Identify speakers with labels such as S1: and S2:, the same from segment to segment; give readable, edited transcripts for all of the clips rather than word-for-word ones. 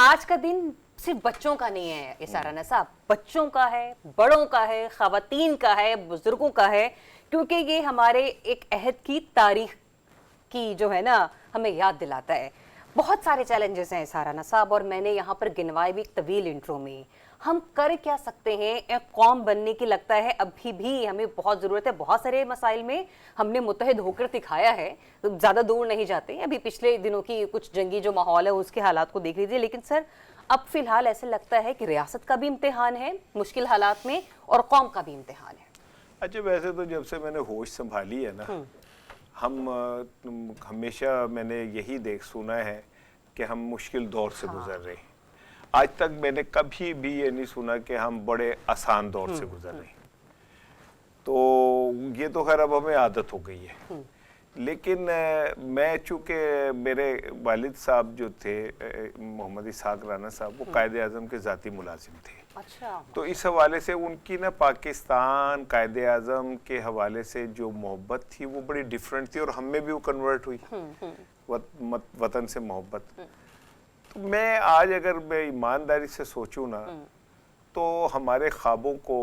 S1: आज का दिन सिर्फ बच्चों का नहीं है इसारा साहब, बच्चों का है, बड़ों का है, खवातीन का है, बुजुर्गों का है, क्योंकि ये हमारे एक अहद की तारीख की जो है ना हमें याद दिलाता है। बहुत सारे चैलेंजेस हैं इसारा साहब, और मैंने यहाँ पर गिनवाए भी एक तवील इंट्रो में। हम कर क्या सकते हैं एक कौम बनने की, लगता है अभी भी हमें बहुत ज़रूरत है। बहुत सारे मसाइल में हमने मुत्तहिद होकर दिखाया है, तो ज़्यादा दूर नहीं जाते। अभी पिछले दिनों की कुछ जंगी जो माहौल है उसके हालात को देख लीजिए, लेकिन सर अब फिलहाल ऐसे लगता है कि रियासत का भी इम्तिहान है मुश्किल हालात में, और कौम का भी इम्तिहान है।
S2: अच्छा, वैसे तो जब से मैंने होश संभाली है ना, हम हमेशा मैंने यही सुना है कि हम मुश्किल दौर से गुजर रहे हैं। आज तक मैंने कभी भी ये नहीं सुना कि हम बड़े आसान दौर से गुजर रहे हैं। तो ये तो खैर अब हमें आदत हो गई है। लेकिन मैं चूँकि मेरे वालिद साहब जो थे मोहम्मद इसहाक राना साहब, वो कायदे आज़म के ज़ाती मुलाजिम थे।
S1: अच्छा।
S2: तो इस हवाले से उनकी ना पाकिस्तान कायदे आज़म के हवाले से जो मोहब्बत थी वो बड़ी डिफरेंट थी, और हम में भी वो कन्वर्ट हुई वतन से मोहब्बत। तो मैं आज अगर मैं ईमानदारी से सोचूं ना, तो हमारे ख्वाबों को,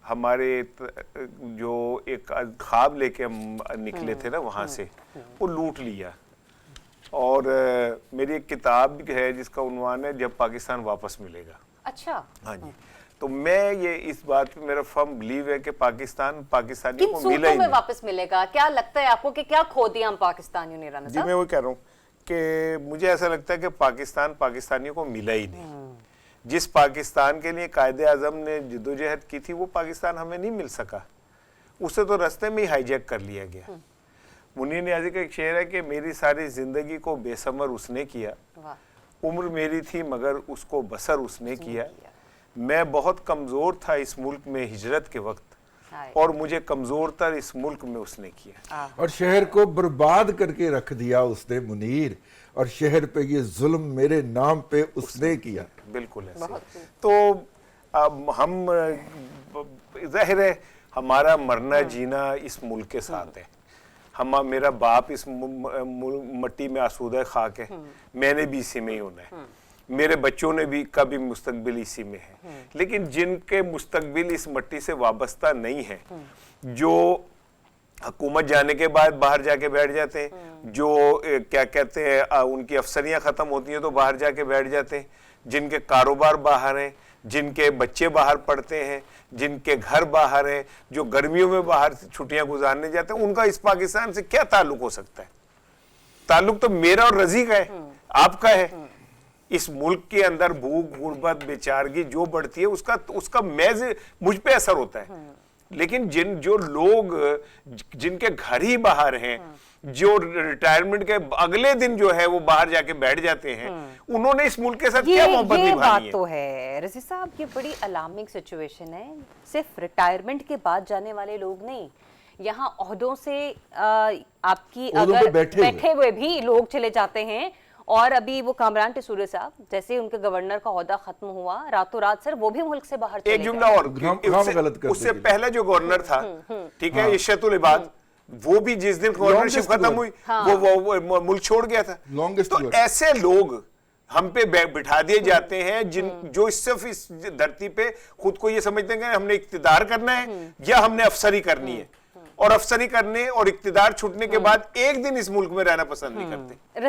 S2: हमारे जो एक ख्वाब लेके हम निकले थे ना वहाँ से, वो लूट लिया। और मेरी एक किताब है जिसका उन्वान है जब पाकिस्तान वापस मिलेगा।
S1: अच्छा।
S2: हाँ जी। तो मैं ये इस बात पे मेरा फर्म बिलीव है कि पाकिस्तानियों को मिला ही
S1: नहीं। वापस मिलेगा? क्या लगता है आपको कि क्या खो दिया हम पाकिस्तानियों ने? राना
S2: जी,
S1: साहब,
S2: मैं वो कह रहा हूँ कि मुझे ऐसा लगता है कि पाकिस्तानियों को मिला ही नहीं। जिस पाकिस्तान के लिए कायदे आज़म ने जद्दोजहद की थी वो पाकिस्तान हमें नहीं मिल सका। उसे तो रास्ते में ही हाईजैक कर लिया गया। मुनीर नियाज़ी का एक शेर है कि मेरी सारी जिंदगी को बेसमर उसने किया, उम्र मेरी थी मगर उसको बसर उसने किया। मैं बहुत कमज़ोर था इस मुल्क में हिजरत के वक्त, और मुझे कमज़ोर तर इस मुल्क में उसने किया।
S3: और शहर को बर्बाद करके रख दिया उसने मुनीर, और शहर पे ये जुल्म मेरे नाम पे उसने किया।
S2: बिल्कुल ऐसे। तो अब हम, जाहिर है हमारा मरना जीना इस मुल्क के साथ है। मेरा बाप इस मट्टी में आसूदा खाक है, मैंने भी इसी में ही होना है, मेरे बच्चों ने भी का भी मुस्तकबिल इसी में है। लेकिन जिनके मुस्तकबिल इस मट्टी से वाबस्ता नहीं है, जो हुकूमत जाने के बाद बाहर जाके बैठ जाते हैं, जो क्या कहते हैं उनकी अफसरियां ख़त्म होती हैं तो बाहर जाके बैठ जाते हैं, जिनके कारोबार बाहर हैं, जिनके बच्चे बाहर पढ़ते हैं, जिनके घर बाहर हैं, जो गर्मियों में बाहर छुट्टियां गुजारने जाते हैं, उनका इस पाकिस्तान से क्या ताल्लुक हो सकता है? ताल्लुक तो मेरा और रज़ी का है, आपका है। इस मुल्क के अंदर भूख, गुर्बत, बेचारगी जो बढ़ती है उसका महज मुझ पे असर होता है। लेकिन जो लोग जिनके घर ही बाहर हैं, जो रिटायरमेंट के अगले दिन जो है वो बाहर जाके बैठ जाते हैं, उन्होंने इस मुल्क के साथ क्या मोहब्बत निभानी है?
S1: बात तो है रज़ी साहब, ये बड़ी अलार्मिंग सिचुएशन है। सिर्फ रिटायरमेंट के बाद जाने वाले लोग नहीं, यहाँ ओहदों से आपकी अगर बैठे हुए भी लोग चले जाते हैं। और अभी वो कामरान टिसूरे साहब, जैसे उनके गवर्नर का ओहदा खत्म हुआ, रातों रात सर वो भी मुल्क से बाहर चले गए।
S2: एक जुमला और, उससे पहले जो गवर्नर था, ठीक है, इशरतुल इबाद, वो भी जिस दिन गवर्नरशिप खत्म हुई वो मुल्क छोड़ गया था। तो ऐसे लोग हम पे बिठा दिए जाते हैं जो सिर्फ इस धरती पे खुद को ये समझते हैं कि हमने इक्तिदार करना है या हमने अफसरी करनी है, और अफसरी करने और इक्तिदार छूटने के बाद एक दिन इस मुल्क में रहना पसंद नहीं करते।